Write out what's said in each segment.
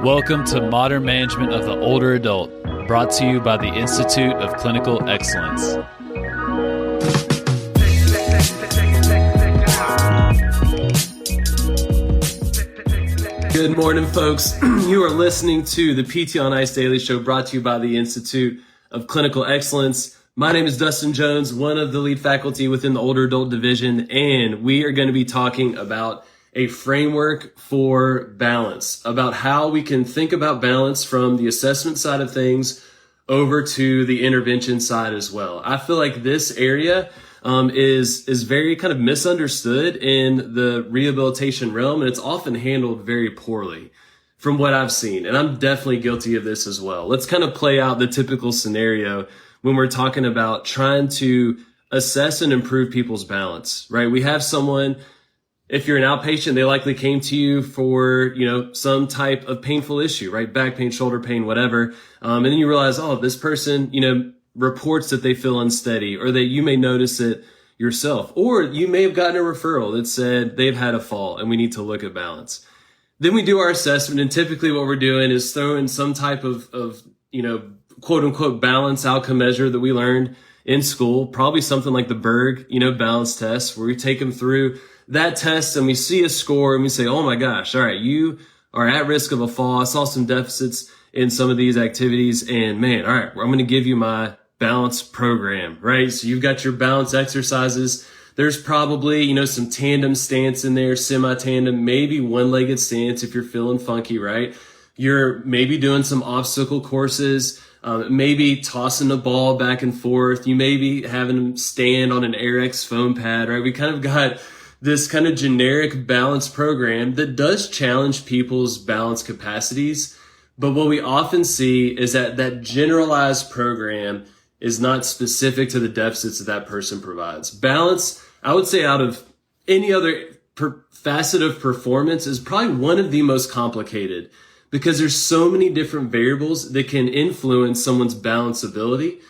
Welcome to Modern Management of the Older Adult, brought to you by the Institute of Clinical Excellence. Good morning, folks. You are listening to the PT on Ice Daily Show, brought to you by the Institute of Clinical Excellence. My name is Dustin Jones, one of the lead faculty within the Older Adult Division, and we are going to be talking about a framework for balance, about how we can think about balance from the assessment side of things over to the intervention side as well. I feel like this area is very kind of misunderstood in the rehabilitation realm, and it's often handled very poorly from what I've seen. And I'm definitely guilty of this as well. Let's kind of play out the typical scenario when we're talking about trying to assess and improve people's balance, right? We have someone, if you're an outpatient, they likely came to you for, some type of painful issue, right? Back pain, shoulder pain, whatever. And then you realize, this person, reports that they feel unsteady, or that you may notice it yourself, or you may have gotten a referral that said they've had a fall and we need to look at balance. Then we do our assessment, and typically what we're doing is throwing some type of quote unquote balance outcome measure that we learned in school, probably something like the Berg, balance test, where we take them through that test and we see a score and we say, oh my gosh, all right, you are at risk of a fall. I saw some deficits in some of these activities, and man, all right, I'm going to give you my balance program, right? So you've got your balance exercises. There's probably, some tandem stance in there, semi-tandem, maybe one-legged stance if you're feeling funky, right? You're maybe doing some obstacle courses, maybe tossing the ball back and forth. You may be having them stand on an AirX foam pad, right? We kind of got this kind of generic balance program that does challenge people's balance capacities. But what we often see is that generalized program is not specific to the deficits that person provides. Balance, I would say, out of any other facet of performance, is probably one of the most complicated, because there's so many different variables that can influence someone's balance ability.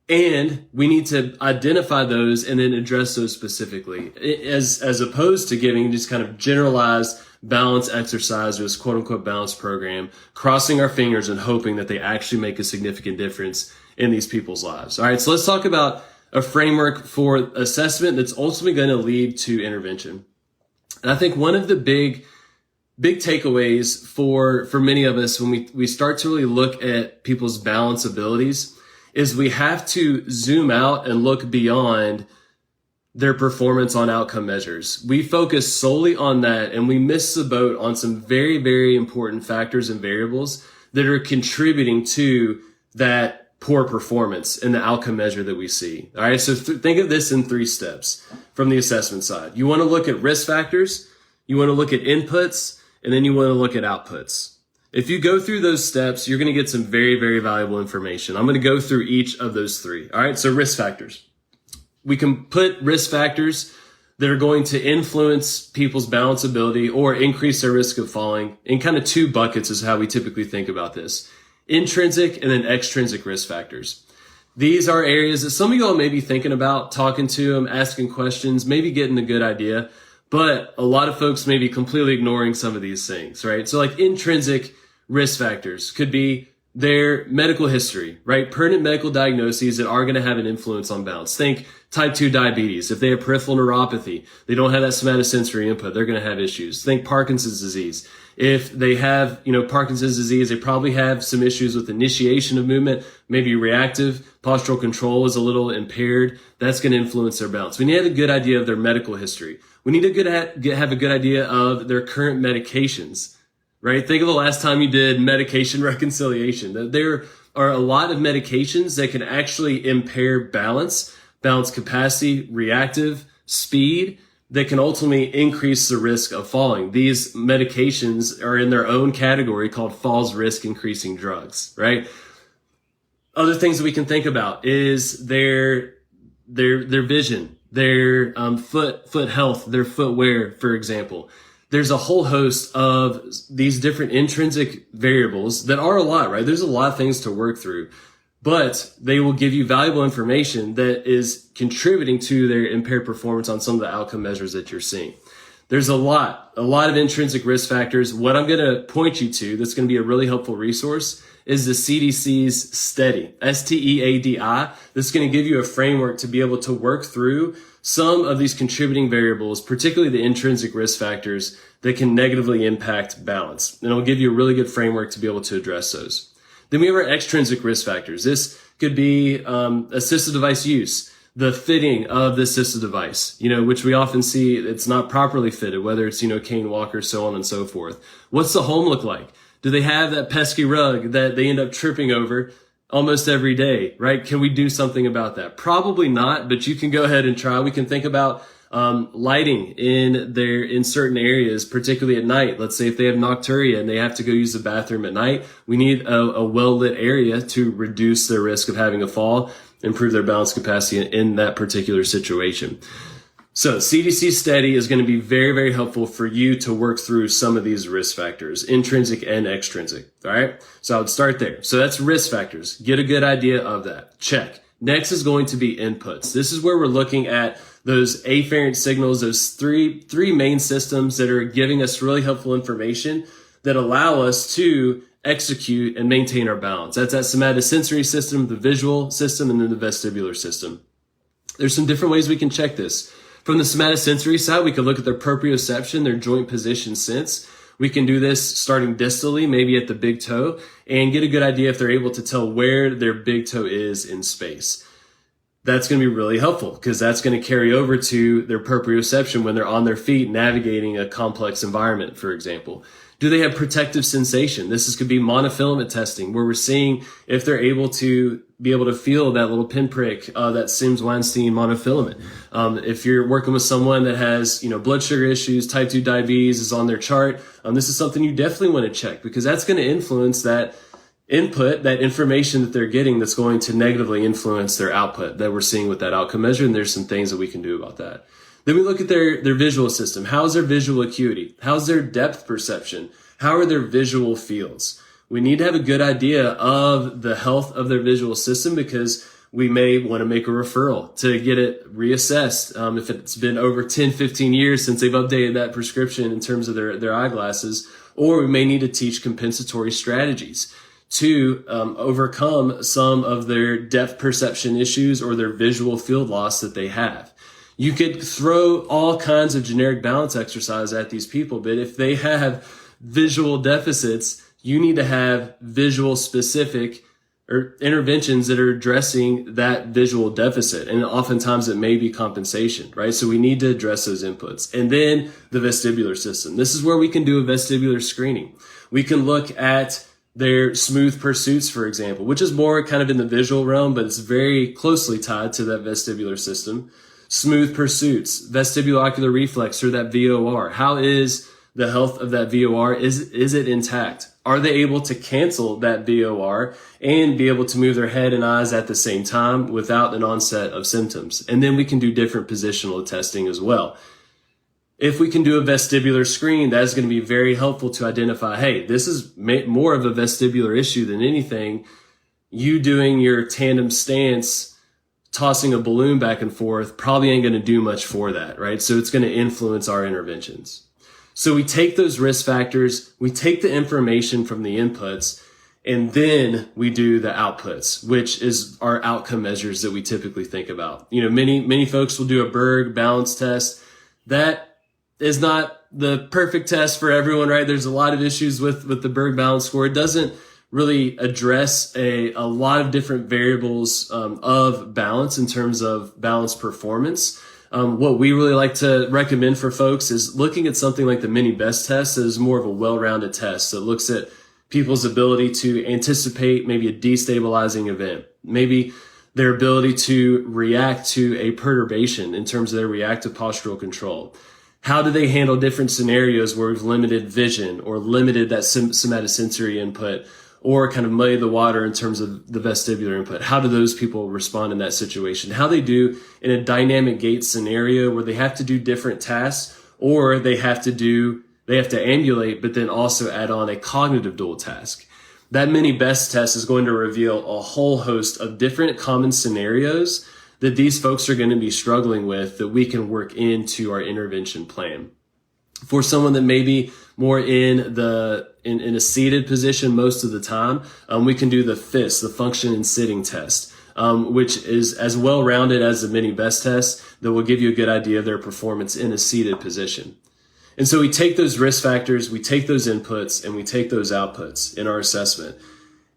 And we need to identify those and then address those specifically, as opposed to giving just kind of generalized balance exercise or this quote unquote balance program, crossing our fingers and hoping that they actually make a significant difference in these people's lives. All right, so let's talk about a framework for assessment that's ultimately going to lead to intervention. And I think one of the big takeaways for many of us when we start to really look at people's balance abilities is we have to zoom out and look beyond their performance on outcome measures. We focus solely on that, and we miss the boat on some very, very important factors and variables that are contributing to that poor performance in the outcome measure that we see. All right, so think of this in 3 steps from the assessment side. You want to look at risk factors, you want to look at inputs, and then you want to look at outputs. If you go through those steps, you're going to get some very, very valuable information. I'm going to go through each of those 3. All right, so risk factors. We can put risk factors that are going to influence people's balance ability or increase their risk of falling in kind of 2 buckets is how we typically think about this. Intrinsic and then extrinsic risk factors. These are areas that some of y'all may be thinking about, talking to them, asking questions, maybe getting a good idea, but a lot of folks may be completely ignoring some of these things, right? So like intrinsic risk factors could be their medical history, right? Pertinent medical diagnoses that are going to have an influence on balance. Think type 2 diabetes. If they have peripheral neuropathy, they don't have that somatosensory input, they're going to have issues. Think Parkinson's disease. If they have, Parkinson's disease, they probably have some issues with initiation of movement, maybe reactive postural control is a little impaired. That's going to influence their balance. We need to have a good idea of their medical history. We need to have a good idea of their current medications, right? Think of the last time you did medication reconciliation. There are a lot of medications that can actually impair balance capacity, reactive speed, that can ultimately increase the risk of falling. These medications are in their own category called falls risk increasing drugs, right? Other things that we can think about is their vision, their foot health, their footwear, for example. There's a whole host of these different intrinsic variables that are a lot, right? There's a lot of things to work through, but they will give you valuable information that is contributing to their impaired performance on some of the outcome measures that you're seeing. There's a lot of intrinsic risk factors. What I'm going to point you to that's going to be a really helpful resource is the CDC's STEADI, STEADI. This is going to give you a framework to be able to work through some of these contributing variables, particularly the intrinsic risk factors that can negatively impact balance. And it'll give you a really good framework to be able to address those. Then we have our extrinsic risk factors. This could be assistive device use, the fitting of the assistive device, which we often see it's not properly fitted, whether it's, cane walker, so on and so forth. What's the home look like? Do they have that pesky rug that they end up tripping over almost every day, right? Can we do something about that? Probably not, but you can go ahead and try. We can think about lighting in certain areas, particularly at night. Let's say if they have nocturia and they have to go use the bathroom at night, we need a well-lit area to reduce their risk of having a fall, improve their balance capacity in that particular situation. So CDC STEADI is going to be very, very helpful for you to work through some of these risk factors, intrinsic and extrinsic. All right. So I would start there. So that's risk factors. Get a good idea of that. Check. Next is going to be inputs. This is where we're looking at those afferent signals, those three main systems that are giving us really helpful information that allow us to execute and maintain our balance. That's that somatosensory system, the visual system, and then the vestibular system. There's some different ways we can check this. From the somatosensory side, we can look at their proprioception, their joint position sense. We can do this starting distally, maybe at the big toe, and get a good idea if they're able to tell where their big toe is in space. That's going to be really helpful because that's going to carry over to their proprioception when they're on their feet navigating a complex environment, for example. Do they have protective sensation? This could be monofilament testing where we're seeing if they're able to feel that little pinprick, that Sims-Weinstein monofilament. If you're working with someone that has, blood sugar issues, type 2 diabetes is on their chart, this is something you definitely want to check because that's going to influence that input, that information that they're getting that's going to negatively influence their output that we're seeing with that outcome measure. And there's some things that we can do about that. Then we look at their visual system. How's their visual acuity? How's their depth perception? How are their visual fields? We need to have a good idea of the health of their visual system because we may want to make a referral to get it reassessed. If it's been over 10, 15 years since they've updated that prescription in terms of their eyeglasses, or we may need to teach compensatory strategies to overcome some of their depth perception issues or their visual field loss that they have. You could throw all kinds of generic balance exercise at these people, but if they have visual deficits, you need to have visual specific or interventions that are addressing that visual deficit. And oftentimes it may be compensation, right? So we need to address those inputs. And then the vestibular system. This is where we can do a vestibular screening. We can look at their smooth pursuits, for example, which is more kind of in the visual realm, but it's very closely tied to that vestibular system. Smooth pursuits, vestibulocular reflex, or that VOR. How is the health of that VOR? Is it intact? Are they able to cancel that VOR and be able to move their head and eyes at the same time without an onset of symptoms? And then we can do different positional testing as well. If we can do a vestibular screen, that is going to be very helpful to identify, hey, this is more of a vestibular issue than anything. You doing your tandem stance, tossing a balloon back and forth, probably ain't going to do much for that, right? So it's going to influence our interventions. So we take those risk factors, we take the information from the inputs, and then we do the outputs, which is our outcome measures that we typically think about. Many folks will do a Berg balance test. That is not the perfect test for everyone, right? There's a lot of issues with the Berg balance score. It doesn't really address a lot of different variables of balance in terms of balance performance. What we really like to recommend for folks is looking at something like the mini best test that is more of a well-rounded test that looks at people's ability to anticipate maybe a destabilizing event, maybe their ability to react to a perturbation in terms of their reactive postural control. How do they handle different scenarios where we've limited vision or limited that somatosensory input or kind of muddied the water in terms of the vestibular input? How do those people respond in that situation? How they do in a dynamic gait scenario where they have to do different tasks or they have to ambulate, but then also add on a cognitive dual task. That mini best test is going to reveal a whole host of different common scenarios that these folks are going to be struggling with that we can work into our intervention plan. For someone that may be more in a seated position most of the time, we can do the FIS, the function in sitting test, which is as well-rounded as the mini best test that will give you a good idea of their performance in a seated position. And so we take those risk factors, we take those inputs, and we take those outputs in our assessment.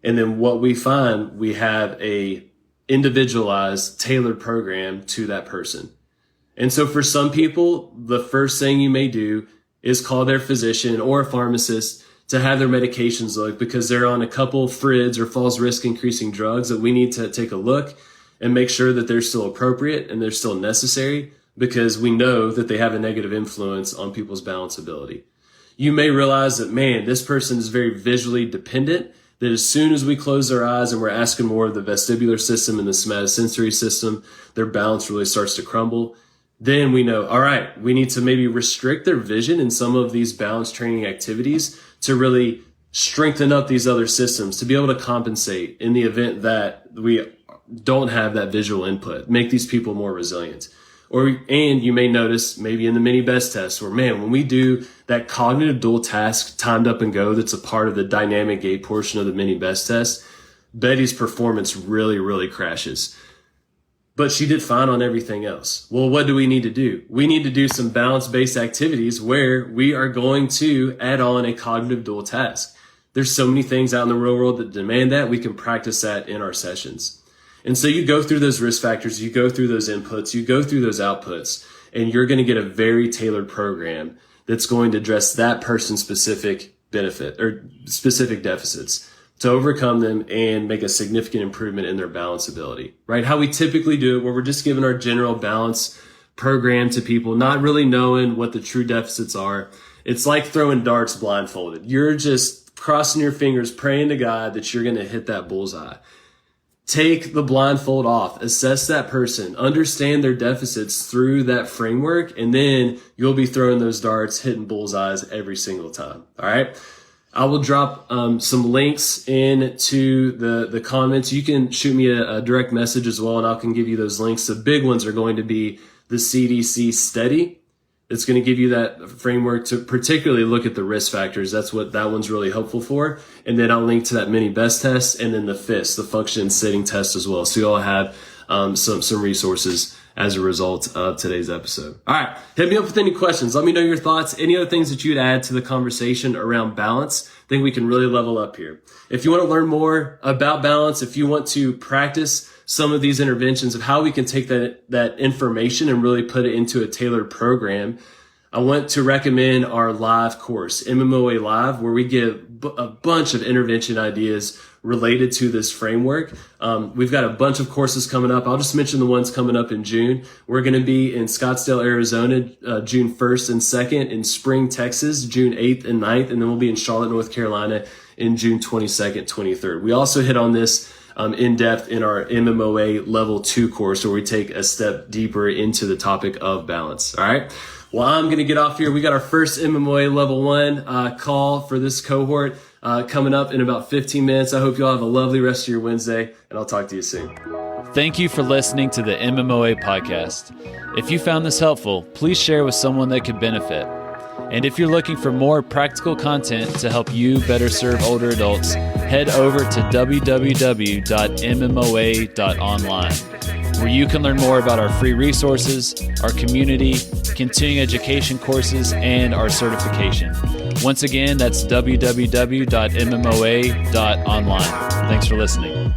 And then what we find, we have a individualized, tailored program to that person. And so for some people, the first thing you may do is call their physician or a pharmacist to have their medications looked because they're on a couple FRIDs or false risk increasing drugs that we need to take a look and make sure that they're still appropriate and they're still necessary because we know that they have a negative influence on people's balance ability. You may realize that, man, this person is very visually dependent, that as soon as we close their eyes and we're asking more of the vestibular system and the somatosensory system, their balance really starts to crumble. Then we know, all right, we need to maybe restrict their vision in some of these balance training activities to really strengthen up these other systems, to be able to compensate in the event that we don't have that visual input, make these people more resilient. And you may notice maybe in the mini best test where, man, when we do that cognitive dual task timed up and go, that's a part of the dynamic gait portion of the mini best test, Betty's performance really, really crashes. But she did fine on everything else. Well, what do we need to do? We need to do some balance-based activities where we are going to add on a cognitive dual task. There's so many things out in the real world that demand that. We can practice that in our sessions. And so you go through those risk factors, you go through those inputs, you go through those outputs, and you're going to get a very tailored program that's going to address that person's specific benefit or specific deficits to overcome them and make a significant improvement in their balance ability, right? How we typically do it, where we're just giving our general balance program to people, not really knowing what the true deficits are. It's like throwing darts blindfolded. You're just crossing your fingers, praying to God that you're going to hit that bullseye. Take the blindfold off, assess that person, understand their deficits through that framework, and then you'll be throwing those darts, hitting bullseyes every single time. All right. I will drop some links into the comments. You can shoot me a direct message as well, and I can give you those links. The big ones are going to be the CDC study. It's going to give you that framework to particularly look at the risk factors. That's what that one's really helpful for. And then I'll link to that mini best test and then the FIS, the function sitting test as well. So you'll have some resources as a result of today's episode. All right. Hit me up with any questions. Let me know your thoughts. Any other things that you'd add to the conversation around balance. I think we can really level up here. If you want to learn more about balance, if you want to practice some of these interventions of how we can take that information and really put it into a tailored program, I want to recommend our live course, MMOA Live, where we give a bunch of intervention ideas related to this framework. We've got a bunch of courses coming up. I'll just mention the ones coming up in June. We're going to be in Scottsdale, Arizona, June 1st and 2nd, in Spring, Texas, June 8th and 9th, and then we'll be in Charlotte, North Carolina in June 22nd, 23rd. We also hit on this in depth in our MMOA level 2 course, where we take a step deeper into the topic of balance. All right. Well, I'm going to get off here. We got our first MMOA level 1 call for this cohort coming up in about 15 minutes. I hope you all have a lovely rest of your Wednesday, and I'll talk to you soon. Thank you for listening to the MMOA podcast. If you found this helpful, please share with someone that could benefit. And if you're looking for more practical content to help you better serve older adults, head over to www.mmoa.online, where you can learn more about our free resources, our community, continuing education courses, and our certification. Once again, that's www.mmoa.online. Thanks for listening.